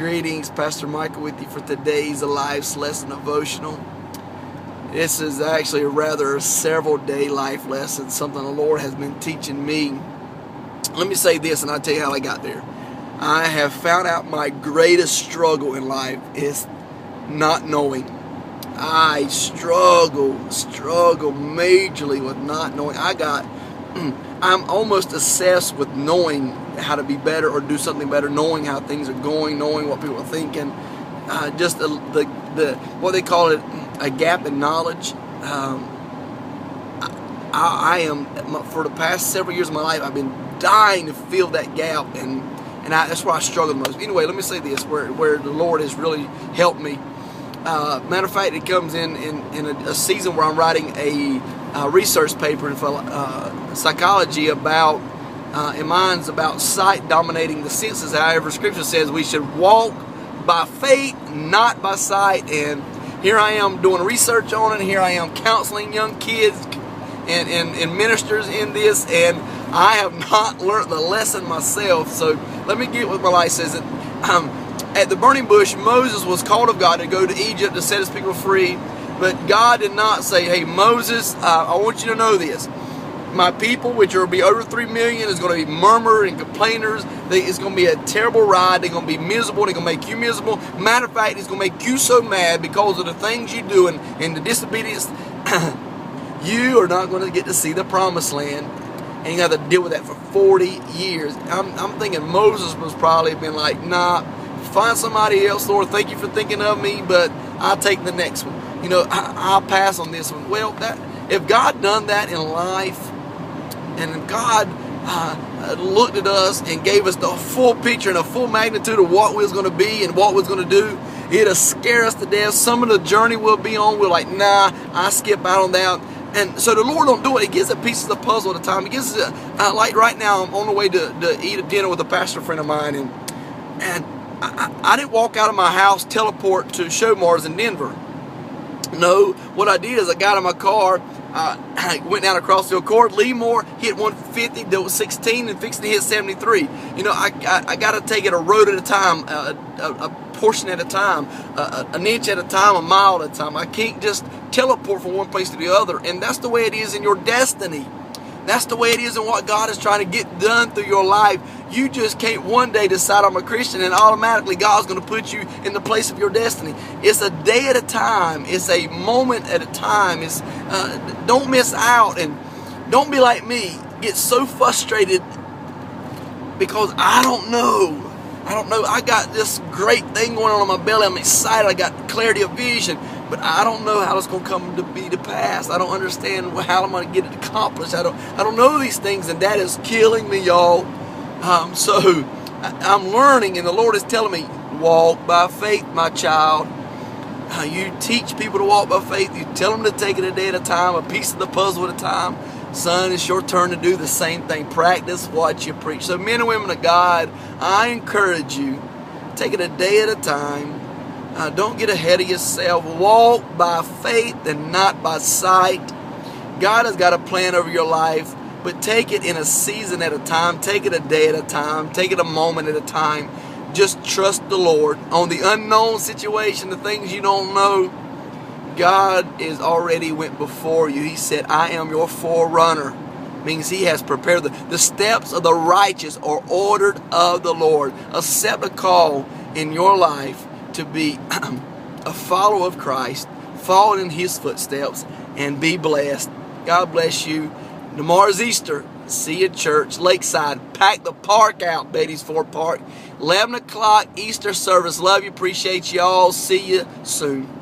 Greetings, Pastor Michael with you for today's Life's Lesson Devotional. This is actually a rather several day life lesson, something the Lord has been teaching me. Let me say this and I'll tell you how I got there. I have found out my greatest struggle in life is not knowing. I struggle majorly with not knowing. I'm almost obsessed with knowing how to be better or do something better, knowing how things are going, knowing what people are thinking. Just the what they call it, a gap in knowledge. I am, for the past several years of my life, I've been dying to fill that gap, and that's where I struggle the most. Anyway, let me say this, where the Lord has really helped me. Matter of fact, it comes in a season where I'm writing a research paper in psychology about, in mine's about sight dominating the senses. However, Scripture says we should walk by faith, not by sight. And here I am doing research on it. And here I am counseling young kids and ministers in this, and I have not learned the lesson myself. So let me get what my life says. At the burning bush, Moses was called of God to go to Egypt to set his people free. But God did not say, hey, Moses, I want you to know this. My people, which will be over 3 million, is going to be murmurers and complainers. It's going to be a terrible ride. They're going to be miserable. They're going to make you miserable. Matter of fact, it's going to make you so mad because of the things you do and the disobedience. You are not going to get to see the promised land. And you have to deal with that for 40 years. I'm thinking Moses was probably been like, nah, find somebody else, Lord. Thank you for thinking of me, but I'll take the next one. You know, I'll pass on this one. Well, if God done that in life, and if God looked at us and gave us the full picture and the full magnitude of what we was going to be and what we was going to do, it'll scare us to death. Some of the journey we'll be on, we're like, nah, I skip out on that. And so the Lord don't do it. He gives us pieces of the puzzle at a time. He gives us, like right now, I'm on the way to eat a dinner with a pastor friend of mine, and I didn't walk out of my house, teleport to Show Mars in Denver. No, what I did is I got in my car, I went down across the Accord, Leemore, hit 150, that was 16, and fixed to hit 73. You know, I got to take it a road at a time, a portion at a time, an inch at a time, a mile at a time. I can't just teleport from one place to the other, and that's the way it is in your destiny. That's the way it is in what God is trying to get done through your life. You just can't one day decide I'm a Christian and automatically God's going to put you in the place of your destiny. It's a day at a time. It's a moment at a time. Don't miss out, and don't be like me. Get so frustrated because I don't know. I got this great thing going on in my belly. I'm excited. I got clarity of vision. But I don't know how it's going to come to be to pass. I don't understand how I'm going to get it accomplished. I don't know these things, and that is killing me, y'all. So I'm learning, and the Lord is telling me, walk by faith, my child. You teach people to walk by faith. You tell them to take it a day at a time, a piece of the puzzle at a time. Son, it's your turn to do the same thing. Practice what you preach. So men and women of God, I encourage you, take it a day at a time. Don't get ahead of yourself. Walk by faith and not by sight. God has got a plan over your life, but take it in a season at a time. Take it a day at a time. Take it a moment at a time. Just trust the Lord on the unknown situation, the things you don't know. God is already went before you. He said, I am your forerunner. Means He has prepared the steps of the righteous are ordered of the Lord. Accept a call in your life to be a follower of Christ, follow in His footsteps, and be blessed. God bless you. Tomorrow's Easter. See you at church, Lakeside. Pack the park out, Beatty's Ford Park. 11 o'clock Easter service. Love you. Appreciate y'all. See you soon.